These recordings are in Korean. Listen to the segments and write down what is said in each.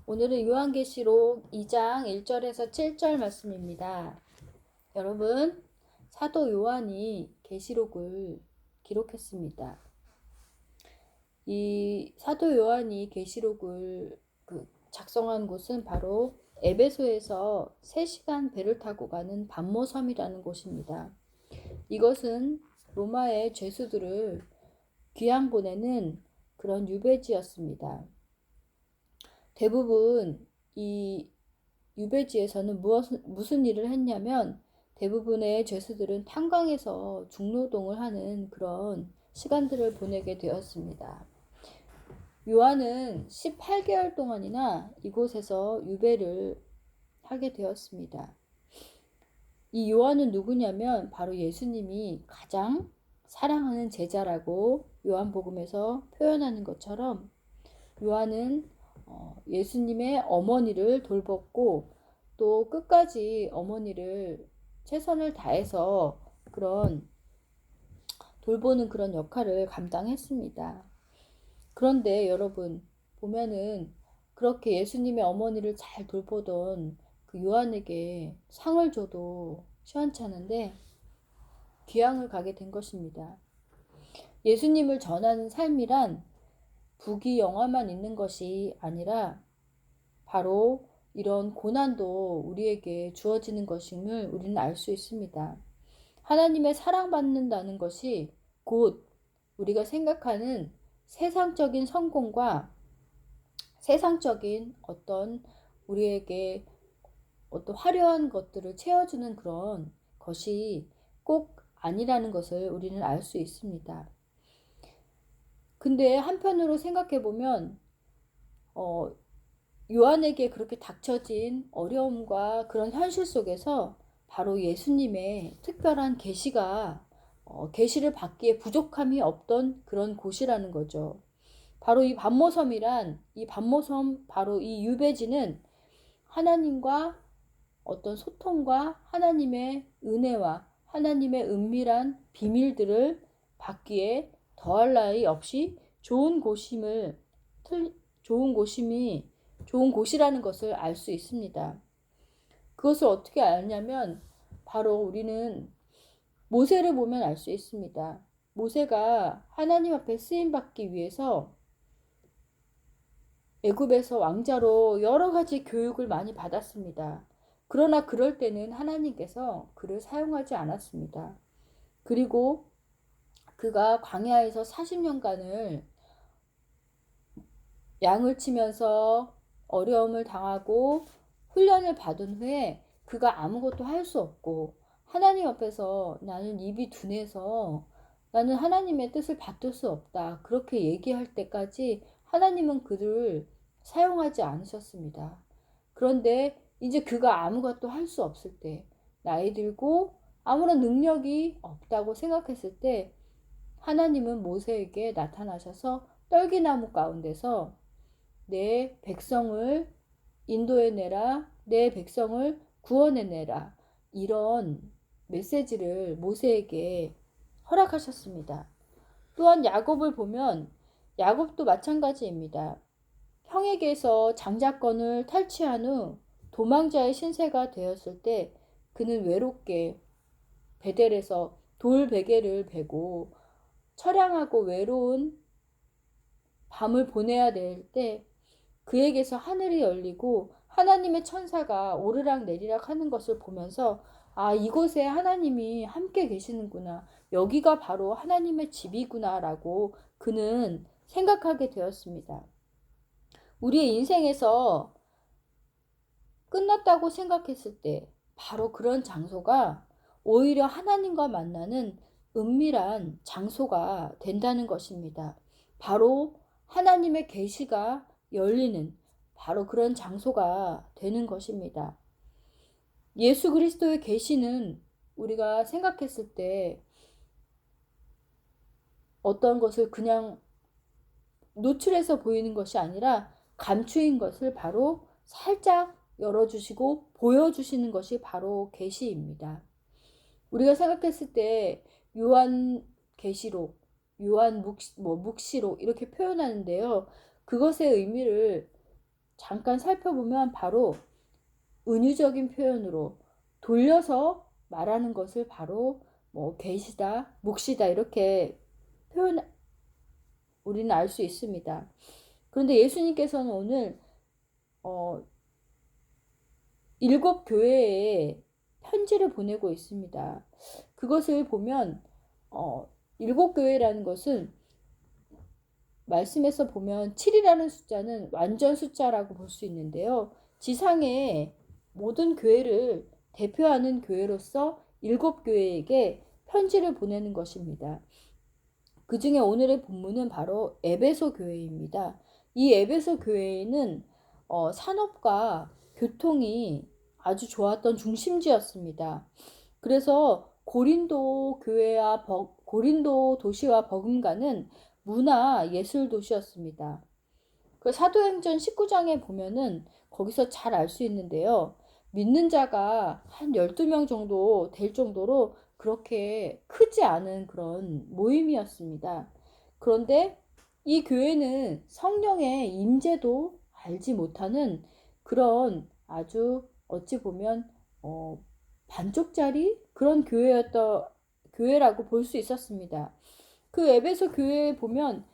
오늘은 요한계시록 2장 1절에서 7절 말씀입니다. 여러분, 사도 요한이 계시록을 기록했습니다. 이 사도 요한이 계시록을 작성한 곳은 바로 에베소에서 3시간 배를 타고 가는 반모섬이라는 곳입니다. 이것은 로마의 죄수들을 귀양 보내는 그런 유배지였습니다. 대부분 이 유배지에서는 무슨 일을 했냐면 대부분의 죄수들은 탄광에서 중노동을 하는 그런 시간들을 보내게 되었습니다. 요한은 18개월 동안이나 이곳에서 유배를 하게 되었습니다. 이 요한은 누구냐면 바로 예수님이 가장 사랑하는 제자라고 요한복음에서 표현하는 것처럼 요한은 예수님의 어머니를 돌봤고 또 끝까지 어머니를 최선을 다해서 그런 돌보는 그런 역할을 감당했습니다. 그런데 여러분 보면은 그렇게 예수님의 어머니를 잘 돌보던 그 요한에게 상을 줘도 시원찮은데 귀양을 가게 된 것입니다. 예수님을 전하는 삶이란 부귀영화만 있는 것이 아니라 바로 이런 고난도 우리에게 주어지는 것임을 우리는 알 수 있습니다. 하나님의 사랑받는다는 것이 곧 우리가 생각하는 세상적인 성공과 세상적인 어떤 우리에게 어떤 화려한 것들을 채워주는 그런 것이 꼭 아니라는 것을 우리는 알 수 있습니다. 근데 한편으로 생각해 보면 요한에게 그렇게 닥쳐진 어려움과 그런 현실 속에서 바로 예수님의 특별한 계시를 받기에 부족함이 없던 그런 곳이라는 거죠. 바로 이 반모섬 바로 이 유배지는 하나님과 어떤 소통과 하나님의 은혜와 하나님의 은밀한 비밀들을 받기에 더할 나위 없이 좋은 곳이라는 것을 알 수 있습니다. 그것을 어떻게 알냐면 바로 우리는 모세를 보면 알 수 있습니다. 모세가 하나님 앞에 쓰임 받기 위해서 애굽에서 왕자로 여러 가지 교육을 많이 받았습니다. 그러나 그럴 때는 하나님께서 그를 사용하지 않았습니다. 그리고 그가 광야에서 40년간을 양을 치면서 어려움을 당하고 훈련을 받은 후에 그가 아무것도 할 수 없고 하나님 앞에서 나는 입이 둔해서 나는 하나님의 뜻을 받들 수 없다. 그렇게 얘기할 때까지 하나님은 그를 사용하지 않으셨습니다. 그런데 이제 그가 아무것도 할 수 없을 때, 나이 들고 아무런 능력이 없다고 생각했을 때 하나님은 모세에게 나타나셔서 떨기나무 가운데서 내 백성을 인도해내라, 내 백성을 구원해내라, 이런 메시지를 모세에게 허락하셨습니다. 또한 야곱을 보면 야곱도 마찬가지입니다. 형에게서 장자권을 탈취한 후 도망자의 신세가 되었을 때 그는 외롭게 베델에서 돌 베개를 베고 처량하고 외로운 밤을 보내야 될 때 그에게서 하늘이 열리고 하나님의 천사가 오르락 내리락 하는 것을 보면서 아, 이곳에 하나님이 함께 계시는구나. 여기가 바로 하나님의 집이구나라고 그는 생각하게 되었습니다. 우리의 인생에서 끝났다고 생각했을 때 바로 그런 장소가 오히려 하나님과 만나는 은밀한 장소가 된다는 것입니다. 바로 하나님의 계시가 열리는 바로 그런 장소가 되는 것입니다. 예수 그리스도의 계시는 우리가 생각했을 때 어떤 것을 그냥 노출해서 보이는 것이 아니라 감추인 것을 바로 살짝 열어주시고 보여주시는 것이 바로 계시입니다. 우리가 생각했을 때 요한 계시록, 요한 묵시록 이렇게 표현하는데요. 그것의 의미를 잠깐 살펴보면 바로 은유적인 표현으로 돌려서 말하는 것을 바로 뭐 계시다, 묵시다 이렇게 표현 우리는 알 수 있습니다. 그런데 예수님께서는 오늘 7 교회에 편지를 보내고 있습니다. 그것을 보면 7 교회라는 것은 말씀에서 보면 7이라는 숫자는 완전 숫자라고 볼 수 있는데요. 지상의 모든 교회를 대표하는 교회로서 7 교회에게 편지를 보내는 것입니다. 그 중에 오늘의 본문은 바로 에베소 교회입니다. 이 에베소 교회는 산업과 교통이 아주 좋았던 중심지였습니다. 그래서 고린도 교회와 고린도 도시와 버금가는 문화 예술 도시였습니다. 그 사도행전 19장에 보면은 거기서 잘 알 수 있는데요. 믿는 자가 한 12명 정도 될 정도로 그렇게 크지 않은 그런 모임이었습니다. 그런데 이 교회는 성령의 임재도 알지 못하는 그런 아주 어찌 보면 반쪽짜리 그런 교회라고 볼 수 있었습니다. 그 에베소 교회에 보면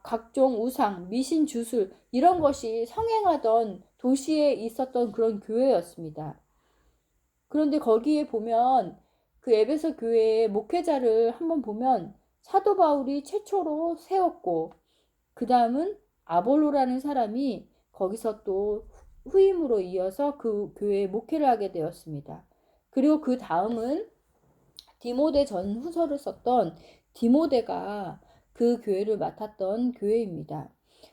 각종 우상, 미신, 주술 이런 것이 성행하던 도시에 있었던 그런 교회였습니다. 그런데 거기에 보면 그 에베소 교회의 목회자를 한번 보면 사도 바울이 최초로 세웠고 그 다음은 아볼로라는 사람이 거기서 또 후임으로 이어서 그 교회에 목회를 하게 되었습니다. 그리고 그 다음은 디모데 전후서를 썼던 디모데가 그 교회를 맡았던 교회입니다.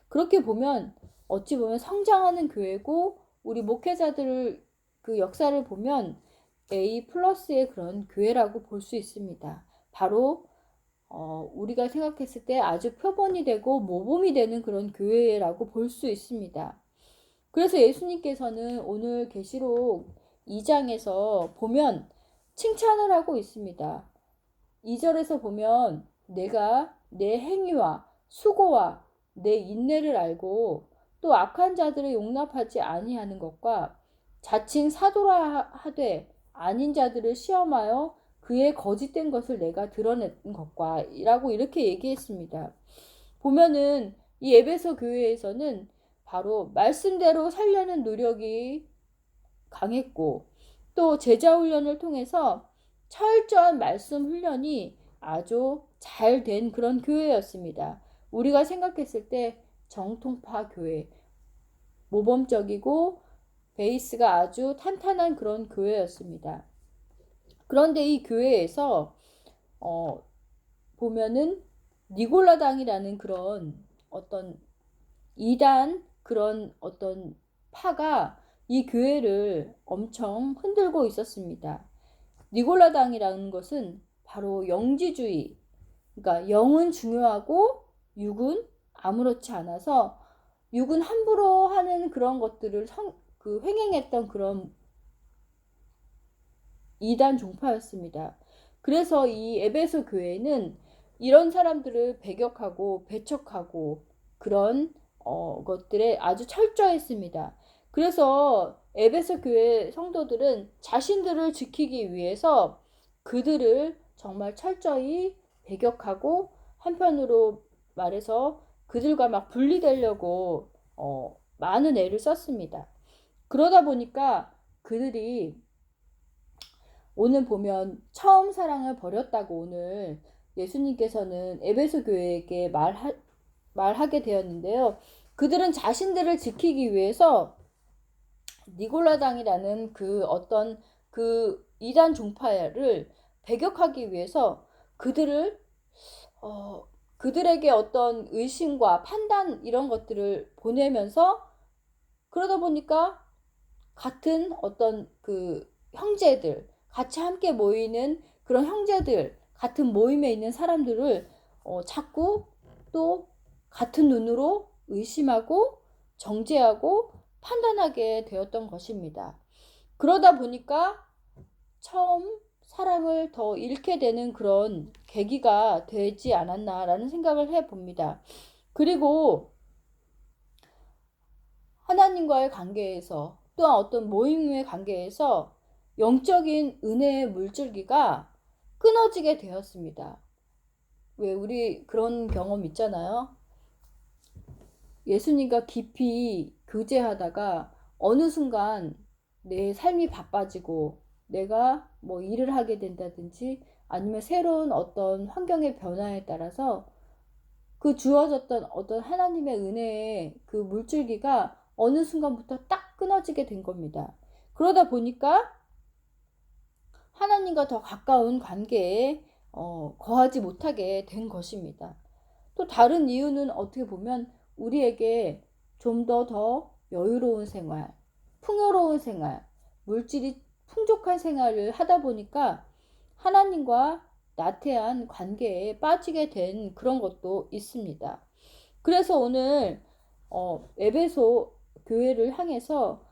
그렇게 보면 어찌 보면 성장하는 교회고 우리 목회자들 그 역사를 보면 A+의 그런 교회라고 볼 수 있습니다. 바로 우리가 생각했을 때 아주 표본이 되고 모범이 되는 그런 교회라고 볼 수 있습니다. 그래서 예수님께서는 오늘 계시록 2장에서 보면 칭찬을 하고 있습니다. 2절에서 보면 내가 내 행위와 수고와 내 인내를 알고 또 악한 자들을 용납하지 아니하는 것과 자칭 사도라 하되 아닌 자들을 시험하여 그의 거짓된 것을 내가 드러낸 것과 라고 이렇게 얘기했습니다. 보면은 이 에베소 교회에서는 바로 말씀대로 살려는 노력이 강했고 또 제자 훈련을 통해서 철저한 말씀 훈련이 아주 잘 된 그런 교회였습니다. 우리가 생각했을 때 정통파 교회, 모범적이고 베이스가 아주 탄탄한 그런 교회였습니다. 그런데 이 교회에서 보면은 니골라당이라는 그런 어떤 이단 그런 어떤 파가 이 교회를 엄청 흔들고 있었습니다. 니골라당이라는 것은 바로 영지주의, 그러니까 영은 중요하고 육은 아무렇지 않아서 육은 함부로 하는 그런 것들을 횡행했던 그런 이단 종파였습니다. 그래서 이 에베소 교회는 이런 사람들을 배격하고 배척하고 그런 것들에 아주 철저했습니다. 그래서 에베소 교회 성도들은 자신들을 지키기 위해서 그들을 정말 철저히 배격하고 한편으로 말해서 그들과 막 분리되려고 많은 애를 썼습니다. 그러다 보니까 그들이 오늘 보면 처음 사랑을 버렸다고 오늘 예수님께서는 에베소 교회에게 말하게 되었는데요. 그들은 자신들을 지키기 위해서 니골라당이라는 그 어떤 그 이단 종파를 배격하기 위해서 그들에게 어떤 의심과 판단 이런 것들을 보내면서 그러다 보니까 같은 어떤 그 형제들 같이 함께 모이는 그런 형제들 같은 모임에 있는 사람들을 자꾸 또 같은 눈으로 의심하고 정죄하고 판단하게 되었던 것입니다. 그러다 보니까 처음 사랑을 더 잃게 되는 그런 계기가 되지 않았나라는 생각을 해봅니다. 그리고 하나님과의 관계에서 또한 어떤 모임의 관계에서 영적인 은혜의 물줄기가 끊어지게 되었습니다. 왜 우리 그런 경험 있잖아요. 예수님과 깊이 교제하다가 어느 순간 내 삶이 바빠지고 내가 뭐 일을 하게 된다든지 아니면 새로운 어떤 환경의 변화에 따라서 그 주어졌던 어떤 하나님의 은혜의 그 물줄기가 어느 순간부터 딱 끊어지게 된 겁니다. 그러다 보니까 하나님과 더 가까운 관계에 거하지 못하게 된 것입니다. 또 다른 이유는 어떻게 보면 우리에게 좀 더 여유로운 생활, 풍요로운 생활, 물질이 풍족한 생활을 하다 보니까 하나님과 나태한 관계에 빠지게 된 그런 것도 있습니다. 그래서 오늘 에베소 교회를 향해서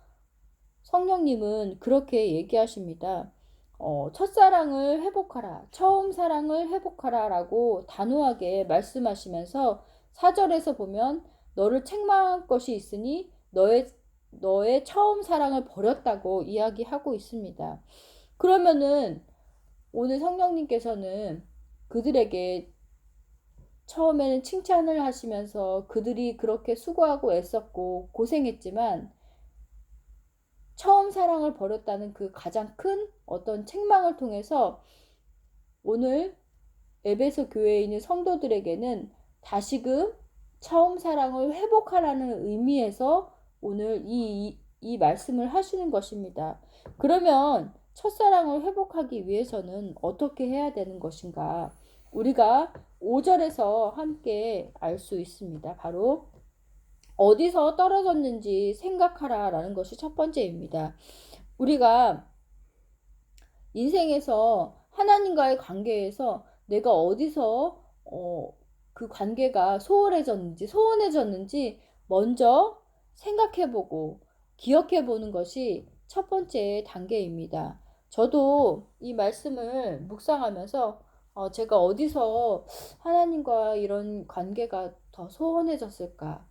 성령님은 그렇게 얘기하십니다. 첫사랑을 회복하라, 처음 사랑을 회복하라 라고 단호하게 말씀하시면서 4절에서 보면 너를 책망할 것이 있으니 너의 처음 사랑을 버렸다고 이야기하고 있습니다. 그러면은 오늘 성령님께서는 그들에게 처음에는 칭찬을 하시면서 그들이 그렇게 수고하고 애썼고 고생했지만 처음 사랑을 버렸다는 그 가장 큰 어떤 책망을 통해서 오늘 에베소 교회에 있는 성도들에게는 다시금 처음 사랑을 회복하라는 의미에서 오늘 이 말씀을 하시는 것입니다. 그러면 첫사랑을 회복하기 위해서는 어떻게 해야 되는 것인가? 우리가 5절에서 함께 알 수 있습니다. 바로 어디서 떨어졌는지 생각하라 라는 것이 첫 번째입니다. 우리가 인생에서 하나님과의 관계에서 내가 어디서 그 관계가 소원해졌는지 먼저 생각해보고 기억해보는 것이 첫 번째 단계입니다. 저도 이 말씀을 묵상하면서 제가 어디서 하나님과 이런 관계가 더 소원해졌을까,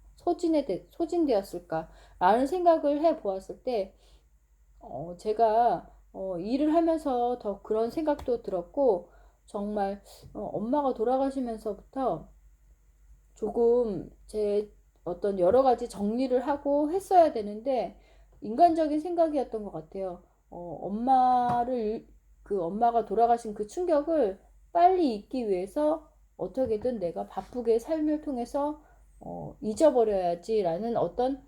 소진되었을까 라는 생각을 해보았을 때 제가 일을 하면서 더 그런 생각도 들었고 정말 엄마가 돌아가시면서부터 조금 제 어떤 여러 가지 정리를 하고 했어야 되는데 인간적인 생각이었던 것 같아요. 엄마가 돌아가신 그 충격을 빨리 잊기 위해서 어떻게든 내가 바쁘게 삶을 통해서 잊어버려야지라는 어떤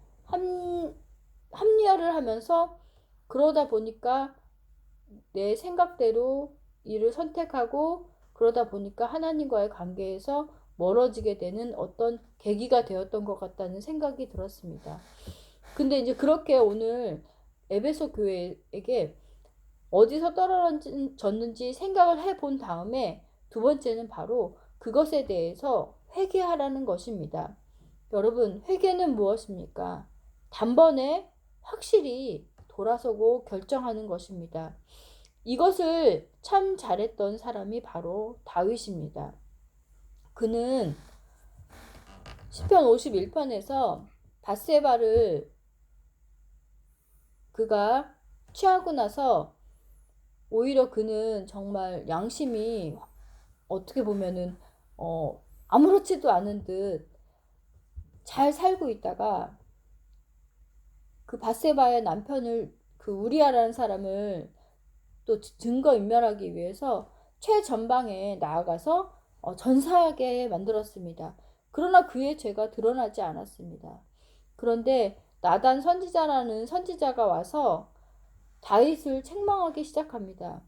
합리화를 하면서 그러다 보니까 내 생각대로 일을 선택하고 그러다 보니까 하나님과의 관계에서 멀어지게 되는 어떤 계기가 되었던 것 같다는 생각이 들었습니다. 근데 이제 그렇게 오늘 에베소 교회에게 어디서 떨어졌는지 생각을 해본 다음에 두 번째는 바로 그것에 대해서 회개하라는 것입니다. 여러분, 회개는 무엇입니까? 단번에 확실히 돌아서고 결정하는 것입니다. 이것을 참 잘했던 사람이 바로 다윗입니다. 그는 시편 51편에서 밧세바를 그가 취하고 나서 오히려 그는 정말 양심이 어떻게 보면은 아무렇지도 않은 듯 잘 살고 있다가 그 밧세바의 남편을 그 우리아라는 사람을 또 증거인멸하기 위해서 최전방에 나아가서 전사하게 만들었습니다. 그러나 그의 죄가 드러나지 않았습니다. 그런데 나단 선지자라는 선지자가 와서 다윗을 책망하기 시작합니다.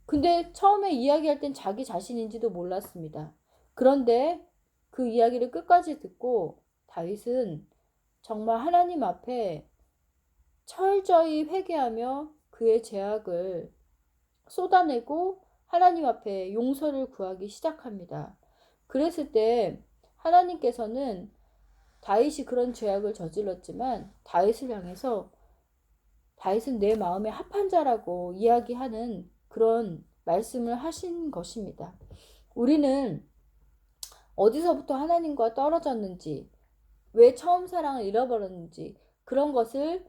근데 처음에 이야기할 땐 자기 자신인지도 몰랐습니다. 그런데 그 이야기를 끝까지 듣고 다윗은 정말 하나님 앞에 철저히 회개하며 그의 죄악을 쏟아내고 하나님 앞에 용서를 구하기 시작합니다. 그랬을 때 하나님께서는 다윗이 그런 죄악을 저질렀지만 다윗을 향해서 다윗은 내 마음에 합한 자라고 이야기하는 그런 말씀을 하신 것입니다. 우리는 어디서부터 하나님과 떨어졌는지, 왜 처음 사랑을 잃어버렸는지 그런 것을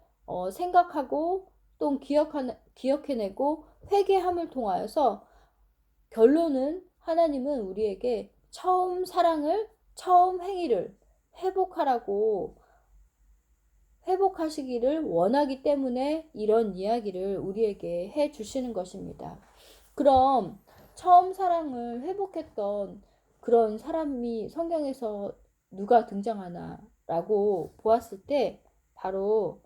생각하고 또 기억해내고 회개함을 통하여서 결론은 하나님은 우리에게 처음 행위를 회복하시기를 원하기 때문에 이런 이야기를 우리에게 해 주시는 것입니다. 그럼 처음 사랑을 회복했던 그런 사람이 성경에서 누가 등장하나라고 보았을 때 바로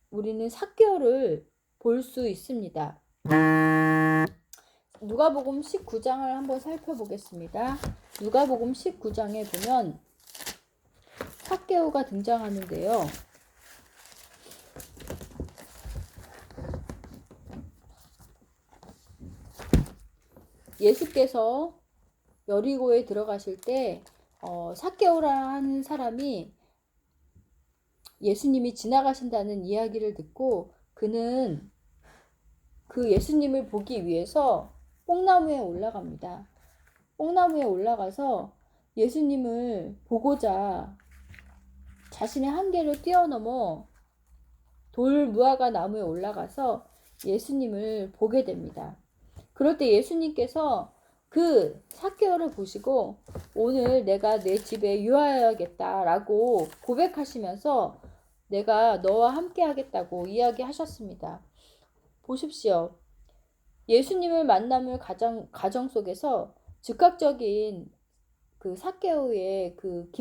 우리는 삭개오를 볼 수 있습니다. 누가복음 19장을 한번 살펴보겠습니다. 누가복음 19장에 보면 삭개오가 등장하는데요. 예수께서 여리고에 들어가실 때 삭개오라는 사람이 예수님이 지나가신다는 이야기를 듣고 그는 그 예수님을 보기 위해서 뽕나무에 올라갑니다. 뽕나무에 올라가서 예수님을 보고자 자신의 한계를 뛰어넘어 돌 무화과 나무에 올라가서 예수님을 보게 됩니다. 그럴 때 예수님께서 그 삭개오를 보시고 오늘 내가 내 집에 유하여야겠다라고 고백하시면서 내가 너와 함께 하겠다고 이야기하셨습니다. 보십시오. 예수님을 만남을 가정 속에서 즉각적인 그 삭개오의 그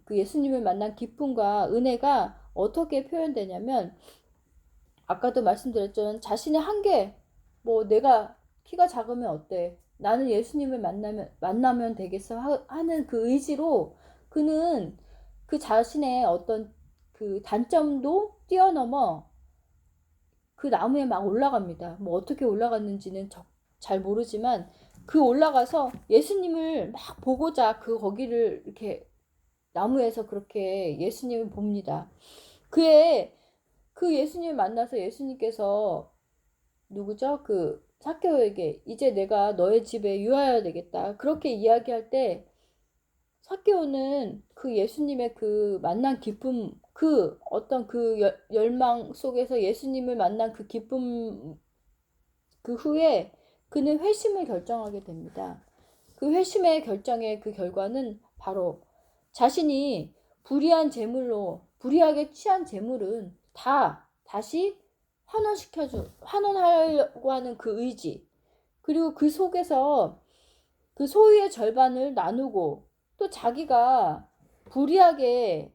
예수님을 만난 기쁨과 은혜가 어떻게 표현되냐면 아까도 말씀드렸지만 자신의 한계, 내가 키가 작으면 어때? 나는 예수님을 만나면 되겠어 하는 그 의지로 그는 그 자신의 어떤 그 단점도 뛰어넘어 그 나무에 막 올라갑니다. 어떻게 올라갔는지는 잘 모르지만 그 올라가서 예수님을 막 보고자 거기를 이렇게 나무에서 그렇게 예수님을 봅니다. 그 예수님을 만나서 예수님께서 누구죠? 그 삭개오에게 이제 내가 너의 집에 유하여야 되겠다. 그렇게 이야기할 때 삭개오는 그 예수님의 그 만난 기쁨, 그 어떤 그 열망 속에서 예수님을 만난 그 기쁨 그 후에 그는 회심을 결정하게 됩니다. 그 회심의 결정의 그 결과는 바로 자신이 불이하게 취한 재물은 다시 환원하려고 하는 그 의지, 그리고 그 속에서 그 소유의 절반을 나누고 또 자기가 불이하게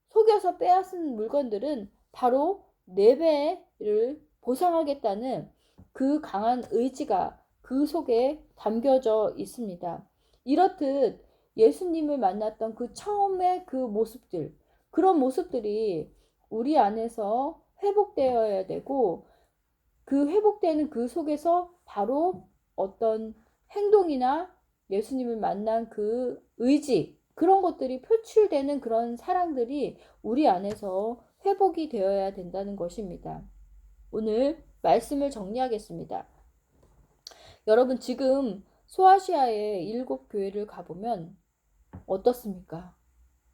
속여서 빼앗은 물건들은 바로 4배를 보상하겠다는 그 강한 의지가 그 속에 담겨져 있습니다. 이렇듯 예수님을 만났던 그 처음의 그 모습들, 그런 모습들이 우리 안에서 회복되어야 되고 그 회복되는 그 속에서 바로 어떤 행동이나 예수님을 만난 그 의지, 그런 것들이 표출되는 그런 사랑들이 우리 안에서 회복이 되어야 된다는 것입니다. 오늘 말씀을 정리하겠습니다. 여러분 지금 소아시아의 7교회를 가보면 어떻습니까?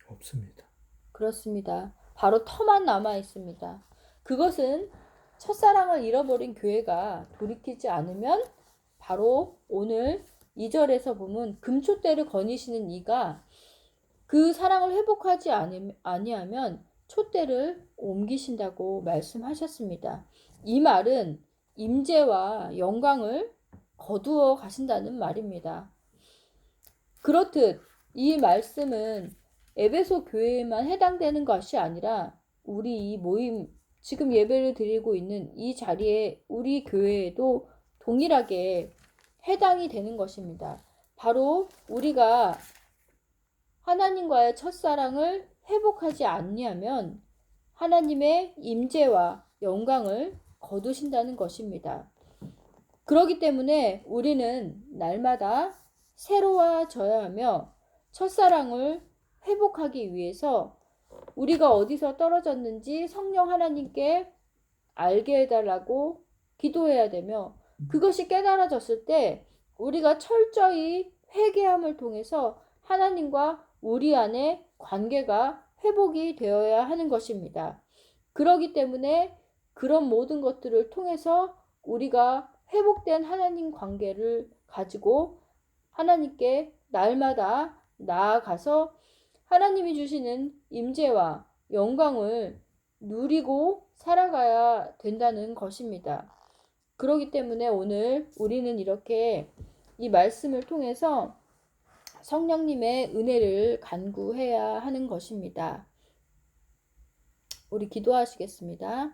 없습니다. 그렇습니다. 바로 터만 남아 있습니다. 그것은 첫사랑을 잃어버린 교회가 돌이키지 않으면 바로 오늘 2절에서 보면 금촛대를 거니시는 이가 그 사랑을 회복하지 아니하면 촛대를 옮기신다고 말씀하셨습니다. 이 말은 임재와 영광을 거두어 가신다는 말입니다. 그렇듯 이 말씀은 에베소 교회에만 해당되는 것이 아니라 우리 이 모임, 지금 예배를 드리고 있는 이 자리에 우리 교회에도 동일하게 해당이 되는 것입니다. 바로 우리가 하나님과의 첫사랑을 회복하지 않냐면 하나님의 임재와 영광을 거두신다는 것입니다. 그렇기 때문에 우리는 날마다 새로워져야 하며 첫사랑을 회복하기 위해서 우리가 어디서 떨어졌는지 성령 하나님께 알게 해달라고 기도해야 되며 그것이 깨달아졌을 때 우리가 철저히 회개함을 통해서 하나님과 우리 안에 관계가 회복이 되어야 하는 것입니다. 그러기 때문에 그런 모든 것들을 통해서 우리가 회복된 하나님 관계를 가지고 하나님께 날마다 나아가서 하나님이 주시는 임재와 영광을 누리고 살아가야 된다는 것입니다. 그렇기 때문에 오늘 우리는 이렇게 이 말씀을 통해서 성령님의 은혜를 간구해야 하는 것입니다. 우리 기도하시겠습니다.